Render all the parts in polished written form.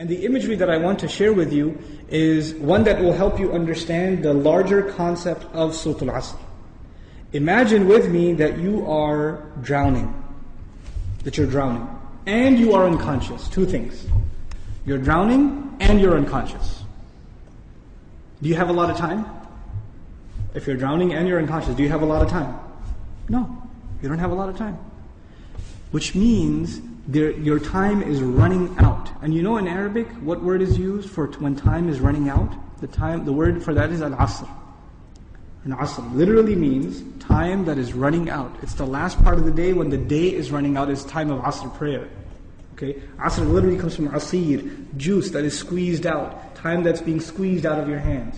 And the imagery that I want to share with you is one that will help you understand the larger concept of Surat al-Asr. Imagine with me that you are drowning. That you're drowning. And you are unconscious. Two things. You're drowning and you're unconscious. Do you have a lot of time? If you're drowning and you're unconscious, do you have a lot of time? No, you don't have a lot of time. Which means your time is running out. And you know in Arabic, what word is used for when time is running out? The word for that is al-asr. And asr literally means time that is running out. It's the last part of the day when the day is running out. It's time of asr prayer. Okay, asr literally comes from asir, juice that is squeezed out, time that's being squeezed out of your hands.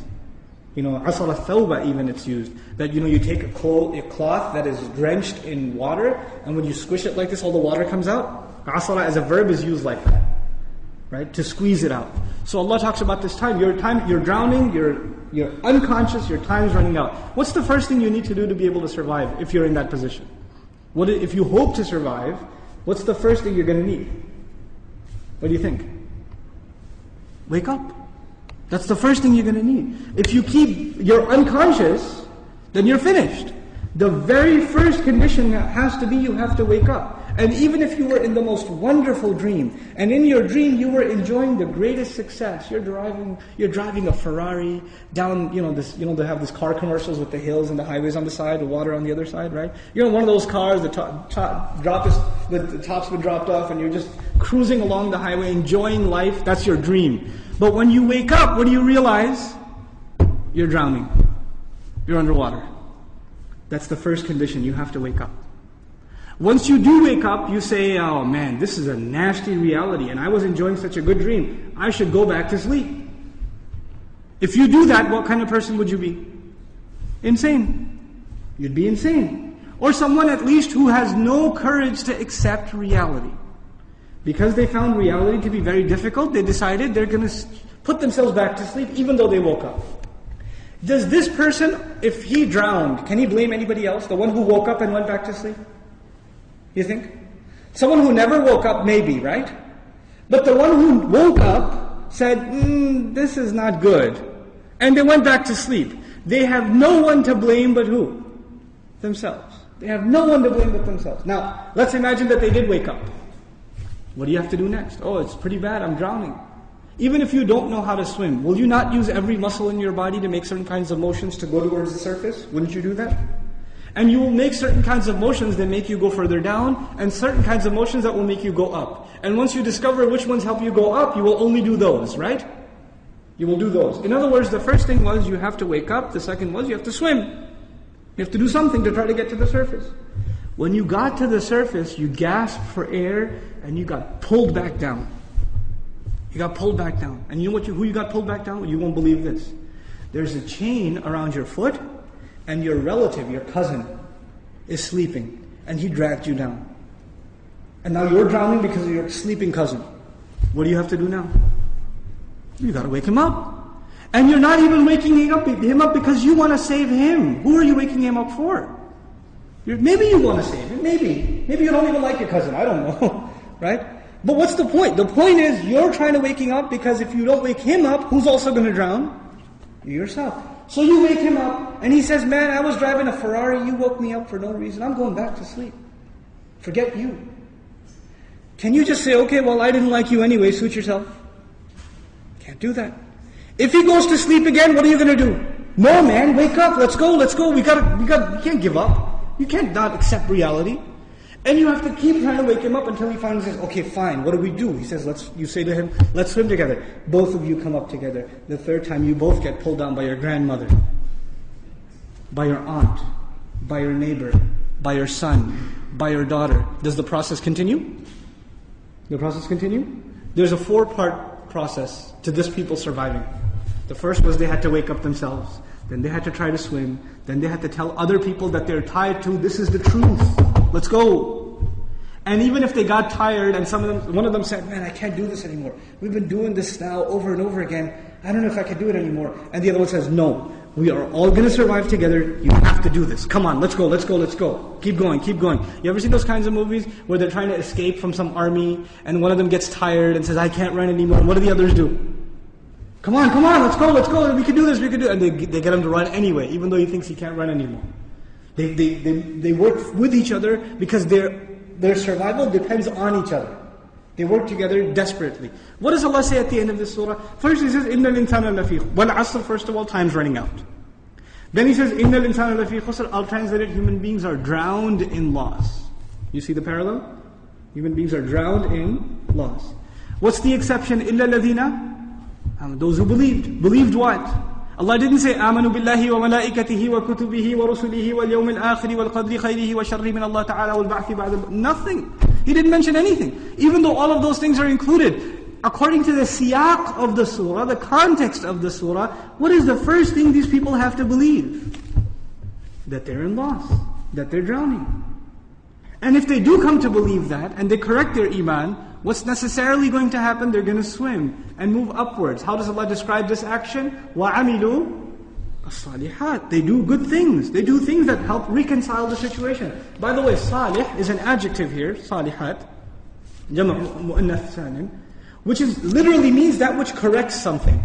You know, asr al-thawba even it's used. That you take a cloth that is drenched in water, and when you squish it like this, all the water comes out. Asra as a verb is used like that, right? To squeeze it out. So Allah talks about this time. You're drowning, you're unconscious, your time's running out. What's the first thing you need to do to be able to survive if you're in that position? If you hope to survive, what's the first thing you're going to need? What do you think? Wake up. That's the first thing you're going to need. If you're unconscious, then you're finished. The very first condition has to be you have to wake up. And even if you were in the most wonderful dream, and in your dream you were enjoying the greatest success, you're driving a Ferrari down, they have these car commercials with the hills and the highways on the side, the water on the other side, right? You're in one of those cars, the top's been dropped off, and you're just cruising along the highway, enjoying life. That's your dream. But when you wake up, what do you realize? You're drowning. You're underwater. That's the first condition. You have to wake up. Once you do wake up, you say, oh man, this is a nasty reality and I was enjoying such a good dream. I should go back to sleep. If you do that, what kind of person would you be? Insane. You'd be insane. Or someone at least who has no courage to accept reality. Because they found reality to be very difficult, they decided they're going to put themselves back to sleep even though they woke up. Does this person, if he drowned, can he blame anybody else? The one who woke up and went back to sleep? You think? Someone who never woke up, maybe, right? But the one who woke up said, this is not good. And they went back to sleep. They have no one to blame but who? Themselves. They have no one to blame but themselves. Now, let's imagine that they did wake up. What do you have to do next? Oh, it's pretty bad, I'm drowning. Even if you don't know how to swim, will you not use every muscle in your body to make certain kinds of motions to go towards the surface? Wouldn't you do that? And you will make certain kinds of motions that make you go further down, and certain kinds of motions that will make you go up. And once you discover which ones help you go up, you will only do those, right? You will do those. In other words, the first thing was you have to wake up. The second was you have to swim. You have to do something to try to get to the surface. When you got to the surface, you gasped for air, and you got pulled back down. You got pulled back down. And you know who you got pulled back down? You won't believe this. There's a chain around your foot, and your relative, your cousin, is sleeping, and he dragged you down. And now you're drowning because of your sleeping cousin. What do you have to do now? You got to wake him up. And you're not even waking him up because you want to save him. Who are you waking him up for? Maybe you want to save him. Maybe you don't even like your cousin. I don't know, right? But what's the point? The point is you're trying to wake him up because if you don't wake him up, who's also going to drown? You yourself. So you wake him up, and he says, man, I was driving a Ferrari, you woke me up for no reason, I'm going back to sleep. Forget you. Can you just say, okay, well, I didn't like you anyway, suit yourself? Can't do that. If he goes to sleep again, what are you going to do? No, man, wake up, let's go, we can't give up. You can't not accept reality. And you have to keep trying to wake him up until he finally says, okay, fine, what do we do? He says, you say to him, let's swim together. Both of you come up together. The third time, you both get pulled down by your grandmother, by your aunt, by your neighbor, by your son, by your daughter. Does the process continue? The process continue? There's a 4-part process to this people surviving. The first was they had to wake up themselves. Then they had to try to swim. Then they had to tell other people that they're tied to, this is the truth. Let's go. And even if they got tired and one of them said, man, I can't do this anymore. We've been doing this now over and over again. I don't know if I can do it anymore. And the other one says, no, We are all going to survive together. You have to do this. Come on, let's go, let's go, let's go. Keep going, keep going. You ever seen those kinds of movies where they're trying to escape from some army and one of them gets tired and says, I can't run anymore. And what do the others do? Come on, let's go, we can do this, we can do it. And they get him to run anyway, even though he thinks he can't run anymore. They work with each other because their survival depends on each other. They work together desperately. What does Allah say at the end of this surah? First He says, إِنَّ الْإِنسَانَ لَفِي خُسْرٍ. وَالْعَصْرِ, first of all, time's running out. Then He says, إِنَّ الْإِنسَانَ لَفِي خُسْرٍ. I'll translate it, human beings are drowned in loss. You see the parallel? Human beings are drowned in loss. What's the exception? إِلَّا الَّذِينَ, those who believed. Believed what? Allah didn't say, آمَنُوا بِاللَّهِ وَمَلَائِكَتِهِ وَكُتُبِهِ وَرُسُلِهِ وَالْيَوْمِ الْآخِرِ وَالْقَدْرِ خَيْرِهِ وَشَرِّهِ مِنَ اللَّهِ تَعَالَى وَالْبَعْثِ بَعْدَ. Nothing. He didn't mention anything. Even though all of those things are included. According to the siyaq of the surah, the context of the surah, what is the first thing these people have to believe? That they're in loss. That they're drowning. And if they do come to believe that, and they correct their iman, what's necessarily going to happen? They're going to swim and move upwards. How does Allah describe this action? وَعَمِلُوا الصَّالِحَاتِ. They do good things. They do things that help reconcile the situation. By the way, salih is an adjective here, salihat, jama' mu'annath salim, which literally means that which corrects something.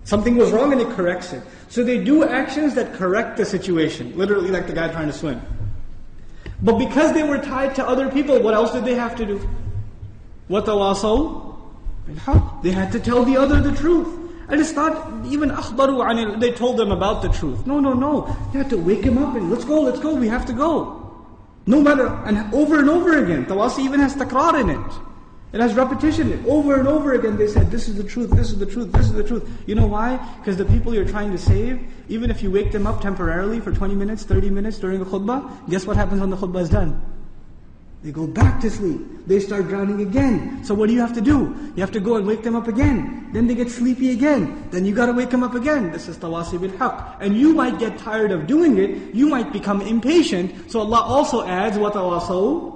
Something was wrong and it corrects it. So they do actions that correct the situation. Literally like the guy trying to swim. But because they were tied to other people, what else did they have to do? وَتَوَاصَوْا بِالْحَقِّ. They had to tell the other the truth. And it's not even أخبروا عن it. They told them about the truth. No. They had to wake him up and let's go, we have to go. No matter, and over again. Tawasi even has takrar in it. It has repetition. Over and over again they said, this is the truth, this is the truth, this is the truth. You know why? Because the people you're trying to save, even if you wake them up temporarily for 20 minutes, 30 minutes during the khutbah, guess what happens when the khutbah is done? They go back to sleep. They start drowning again. So what do you have to do? You have to go and wake them up again. Then they get sleepy again. Then you got to wake them up again. This is tawasi bil haqq. And you might get tired of doing it. You might become impatient. So Allah also adds, وَتَوَاصَوْا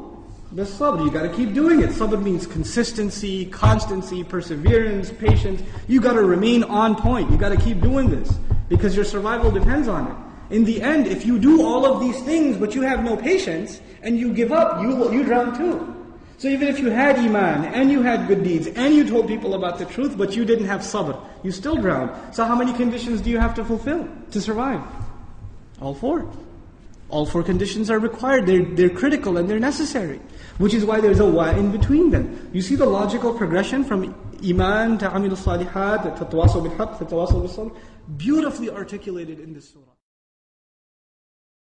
بِالصَّبْرِ. You got to keep doing it. Sabr means consistency, constancy, perseverance, patience. You got to remain on point. You got to keep doing this. Because your survival depends on it. In the end, if you do all of these things but you have no patience and you give up, you drown too. So even if you had iman and you had good deeds and you told people about the truth but you didn't have sabr, you still drown. So how many conditions do you have to fulfill to survive? All four. All four conditions are required. They're critical and they're necessary. Which is why there's a wa in between them. You see the logical progression from iman to amilu salihat to tawasaw bil haqq to tawasaw bil sabr, beautifully articulated in this surah.